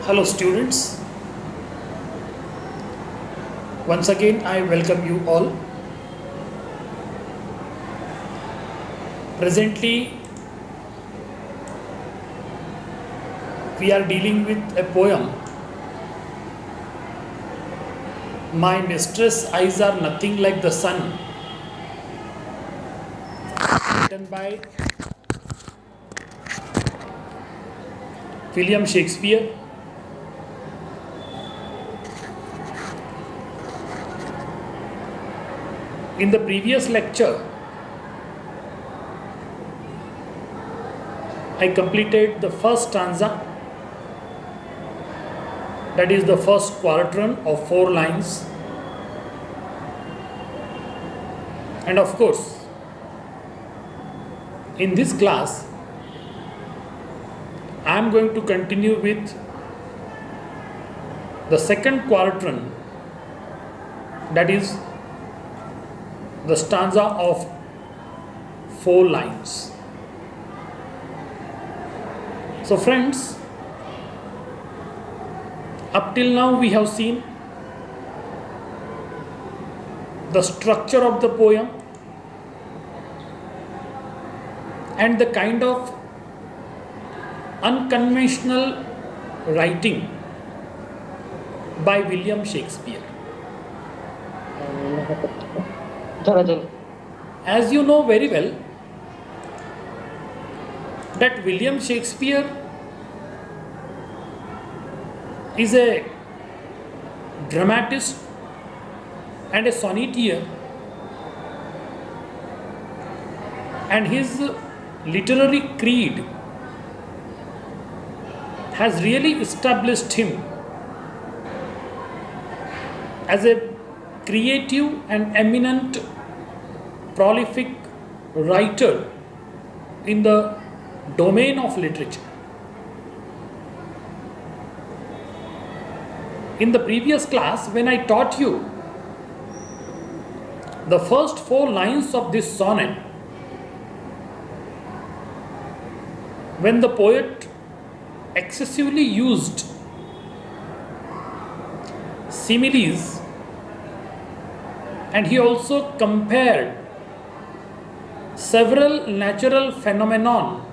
Hello students, once again I welcome you all. Presently we are dealing with a poem, My Mistress' Eyes Are Nothing Like the Sun, written by William Shakespeare. In the previous lecture, I completed the first stanza, that is the first quatrain of 4 lines. And of course, in this class, I am going to continue with the second quatrain, that is the stanza of 4 lines. So friends, up till now we have seen the structure of the poem and the kind of unconventional writing by William Shakespeare. As you know very well that William Shakespeare is a dramatist and a sonneteer, and his literary creed has really established him as a creative and eminent prolific writer in the domain of literature. In the previous class, when I taught you the first 4 lines of this sonnet, when the poet excessively used similes, and he also compared several natural phenomenon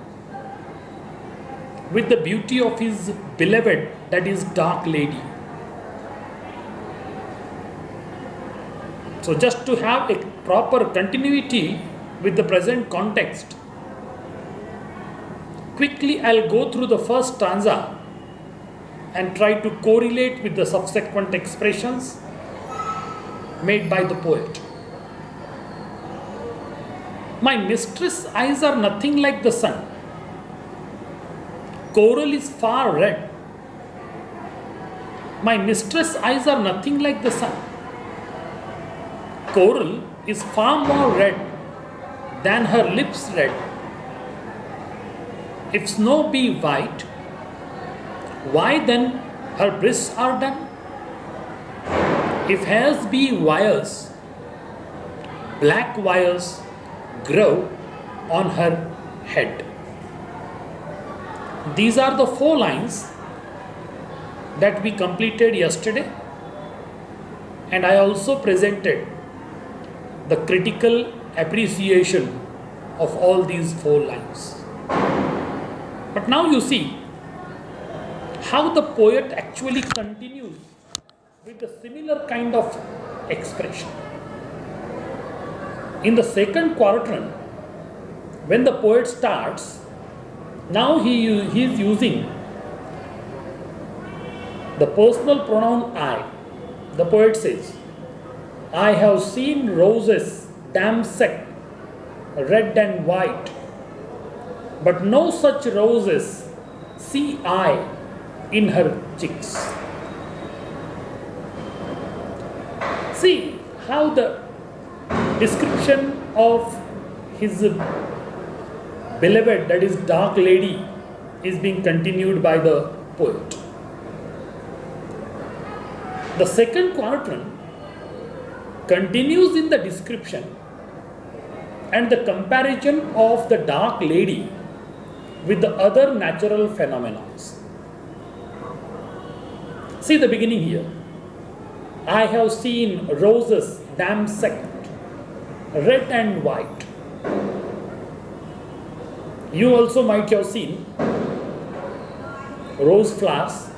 with the beauty of his beloved, that is dark lady. So just to have a proper continuity with the present context, quickly I'll go through the first stanza and try to correlate with the subsequent expressions made by the poet. My mistress' eyes are nothing like the sun. Coral is far red. My mistress' eyes are nothing like the sun. Coral is far more red than her lips red. If snow be white, why then her breasts are done? If hairs be wires, black wires grow on her head. These are the 4 lines that we completed yesterday, and I also presented the critical appreciation of all these 4 lines. But now you see how the poet actually continues with a similar kind of expression. In the second quatrain, when the poet starts, now he is using the personal pronoun I. The poet says, I have seen roses damask, red and white, but no such roses see I in her cheeks. See how the description of his beloved, that is dark lady, is being continued by the poet. The second quatrain continues in the description and the comparison of the dark lady with the other natural phenomena. See the beginning here. I have seen roses damasked, red and white. You also might have seen rose flowers,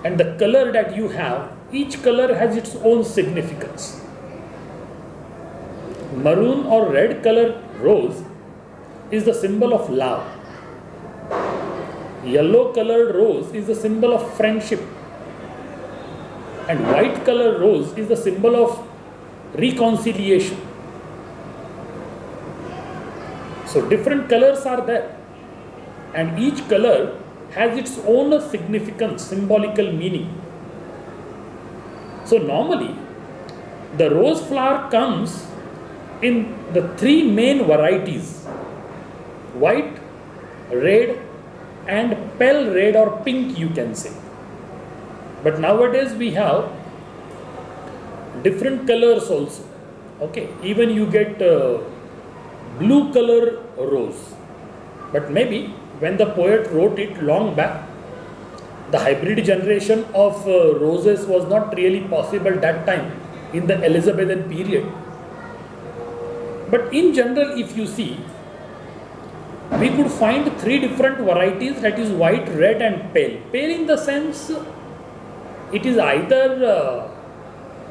and the color that you have, each color has its own significance. Maroon or red color rose is the symbol of love. Yellow colored rose is the symbol of friendship. And white colored rose is the symbol of reconciliation. So different colors are there. And each color has its own significance, symbolical meaning. So normally, the rose flower comes in the three main varieties: white, red, and pale red or pink, you can say. But nowadays we have different colors also. Okay, even you get blue color rose. But maybe when the poet wrote it long back, the hybrid generation of roses was not really possible that time in the Elizabethan period. But in general, if you see, we could find three different varieties, that is white, red and pale. Pale in the sense it is either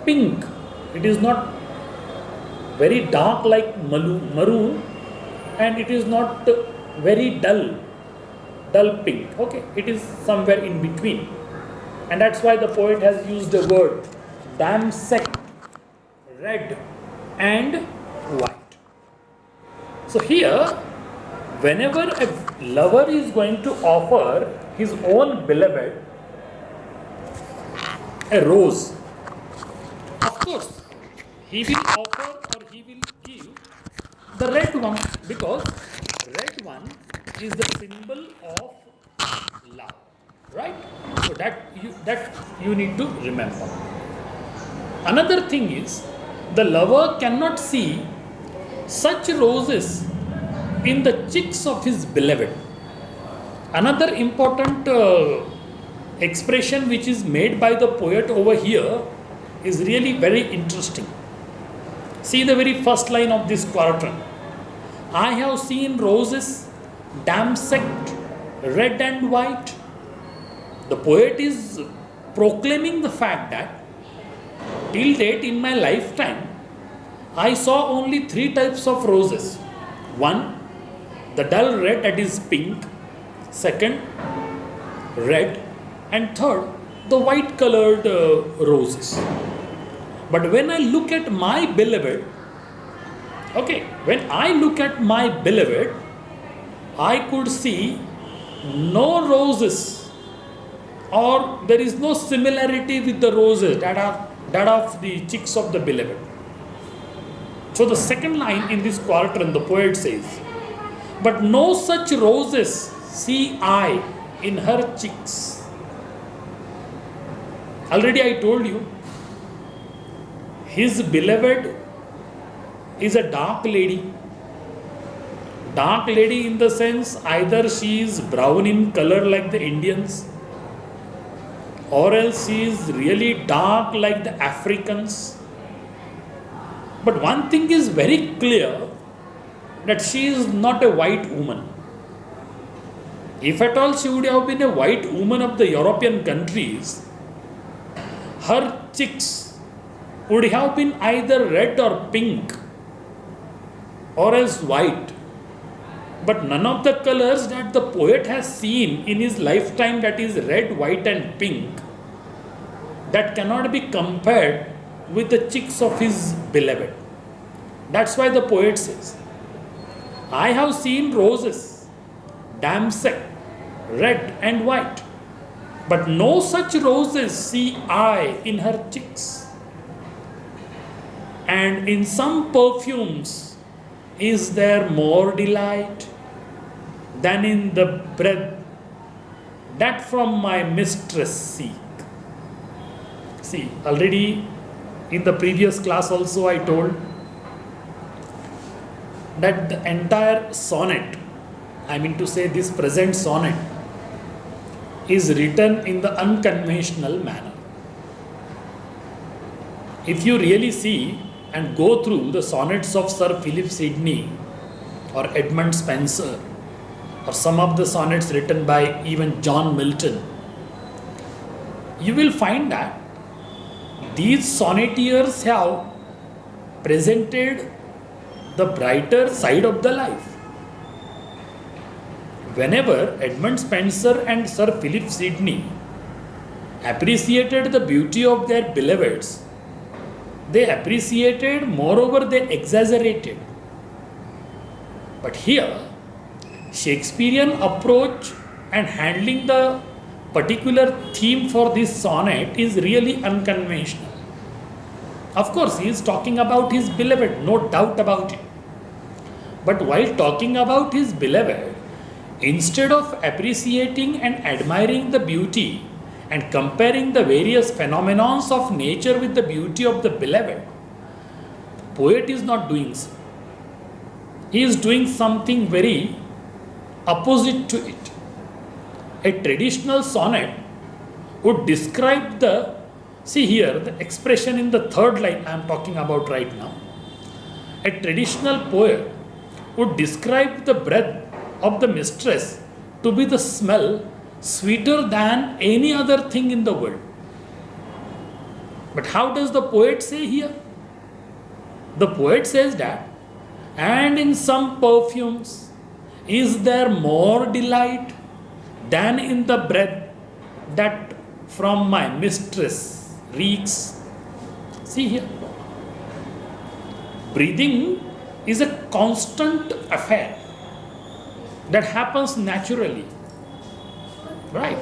pink, it is not very dark like maroon, and it is not very dull pink. Okay, it is somewhere in between. And that's why the poet has used the word damask, red and white. So here, whenever a lover is going to offer his own beloved a rose, of course, he will offer or he will give the red one, because red one is the symbol of love, right? So that you need to remember. Another thing is, the lover cannot see such roses in the cheeks of his beloved. Another important expression which is made by the poet over here is really very interesting. See the very first line of this quatrain. I have seen roses damasked, red and white. The poet is proclaiming the fact that till date in my lifetime, I saw only three types of roses. One, the dull red, that is pink. Second, red. And third, the white colored roses. But when I look at my beloved, when I look at my beloved, I could see no roses, or there is no similarity with the roses that are that of the cheeks of the beloved. So the second line in this quatrain, the poet says, but no such roses see I in her cheeks. Already I told you, his beloved is a dark lady. Dark lady in the sense either she is brown in color like the Indians, or else she is really dark like the Africans. But one thing is very clear, that she is not a white woman. If at all she would have been a white woman of the European countries, her cheeks would have been either red or pink, or else white. But none of the colors that the poet has seen in his lifetime, that is red, white and pink, that cannot be compared with the cheeks of his beloved. That's why the poet says, I have seen roses, damask, red and white, but no such roses see I in her cheeks. And in some perfumes is there more delight than in the breath that from my mistress seek. See, already in the previous class also I told that the entire sonnet, I mean to say this present sonnet, is written in the unconventional manner. If you really see and go through the sonnets of Sir Philip Sidney or Edmund Spenser, or some of the sonnets written by even John Milton, you will find that these sonneteers have presented the brighter side of the life. Whenever Edmund Spenser and Sir Philip Sidney appreciated the beauty of their beloveds, they appreciated, moreover, they exaggerated. But here, Shakespearean approach and handling the particular theme for this sonnet is really unconventional. Of course, he is talking about his beloved, no doubt about it. But while talking about his beloved, instead of appreciating and admiring the beauty and comparing the various phenomena of nature with the beauty of the beloved, the poet is not doing so. He is doing something very opposite to it. A traditional sonnet would describe the, see here, the expression in the third line I am talking about right now. A traditional poet would describe the breath of the mistress to be the smell sweeter than any other thing in the world. But how does the poet say here? The poet says that, and in some perfumes is there more delight than in the breath that from my mistress reeks. See here. Breathing is a constant affair that happens naturally. Right?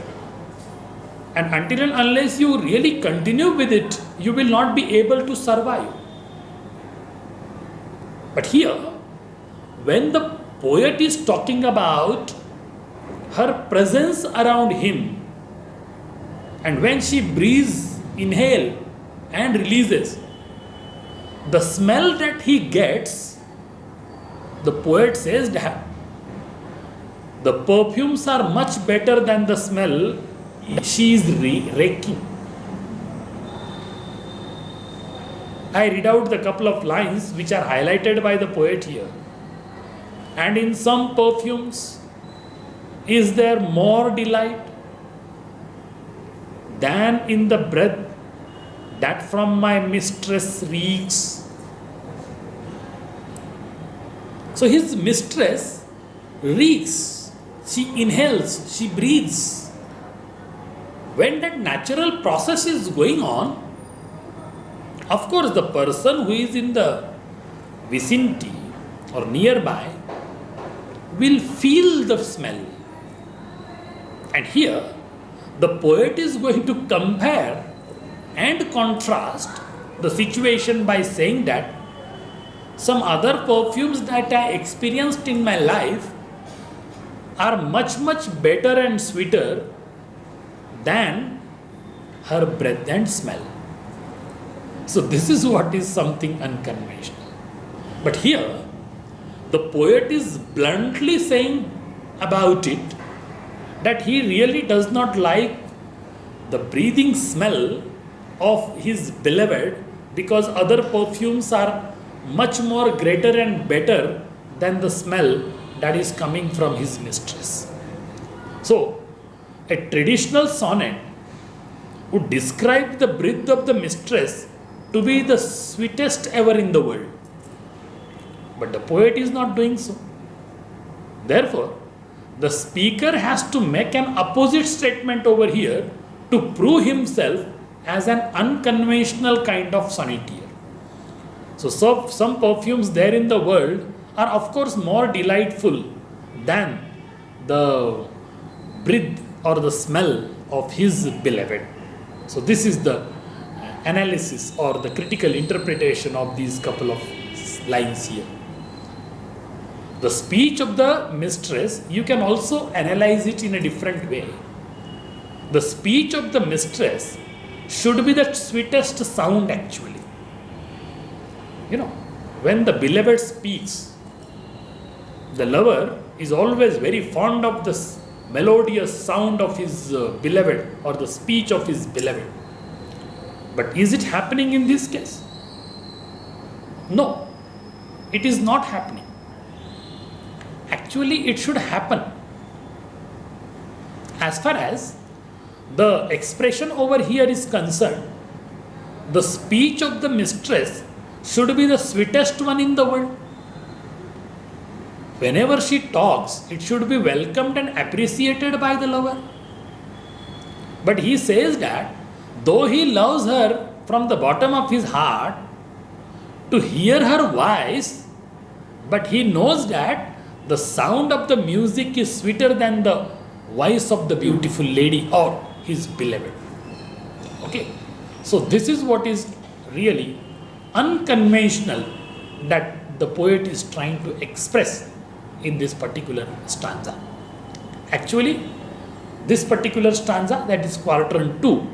And until and unless you really continue with it, you will not be able to survive. But here, when the poet is talking about her presence around him, and when she breathes, inhale and releases, the smell that he gets, the poet says that the perfumes are much better than the smell she is raking. I read out the couple of lines which are highlighted by the poet here. And in some perfumes is there more delight than in the breath that from my mistress reeks. So his mistress reeks. She inhales, she breathes. When that natural process is going on, of course the person who is in the vicinity or nearby will feel the smell. And here the poet is going to compare and contrast the situation by saying that some other perfumes that I experienced in my life are much better and sweeter than her breath and smell. So this is what is something unconventional. But here the poet is bluntly saying about it that he really does not like the breathing smell of his beloved because other perfumes are much more greater and better than the smell that is coming from his mistress. So, a traditional sonnet would describe the breath of the mistress to be the sweetest ever in the world. But the poet is not doing so. Therefore, the speaker has to make an opposite statement over here to prove himself as an unconventional kind of sonneteer. So some perfumes there in the world are of course more delightful than the breath or the smell of his beloved. So this is the analysis or the critical interpretation of these couple of lines here. The speech of the mistress, you can also analyze it in a different way. The speech of the mistress should be the sweetest sound actually. You know, when the beloved speaks, the lover is always very fond of the melodious sound of his beloved or the speech of his beloved. But is it happening in this case? No, it is not happening. Actually, it should happen. As far as the expression over here is concerned, the speech of the mistress should be the sweetest one in the world. Whenever she talks, it should be welcomed and appreciated by the lover. But he says that though he loves her from the bottom of his heart, to hear her voice, but he knows that the sound of the music is sweeter than the voice of the beautiful lady or his beloved. Okay, so this is what is really unconventional that the poet is trying to express in this particular stanza. Actually, this particular stanza, that is quatrain 2,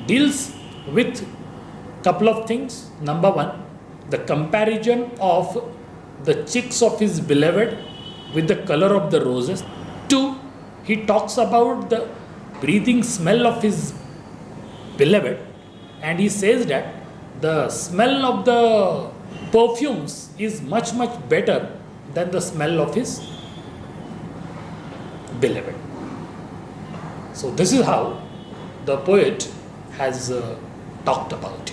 deals with couple of things. Number one, the comparison of the cheeks of his beloved with the color of the roses. 2, he talks about the breathing smell of his beloved, and he says that the smell of the perfumes is much better than the smell of his beloved. So this is how the poet has talked about it.